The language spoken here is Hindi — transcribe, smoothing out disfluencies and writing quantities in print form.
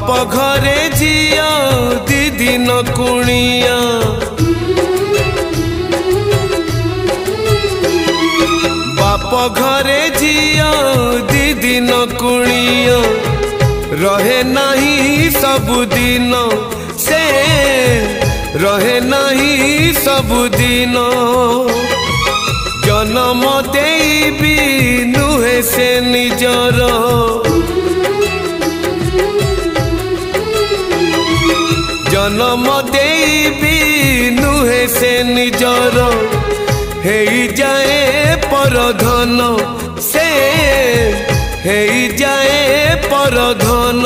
बाप घरे झिया दी दिन कुणिया बाप घरे झिया दी दिन कुणिया रहे नहीं सबुदिन से रहे नहीं सबुदिन जन्म देबी नुहे से निजर जन्म देबी नुहे से निजर हे जाए परधन से हे जाए परधन।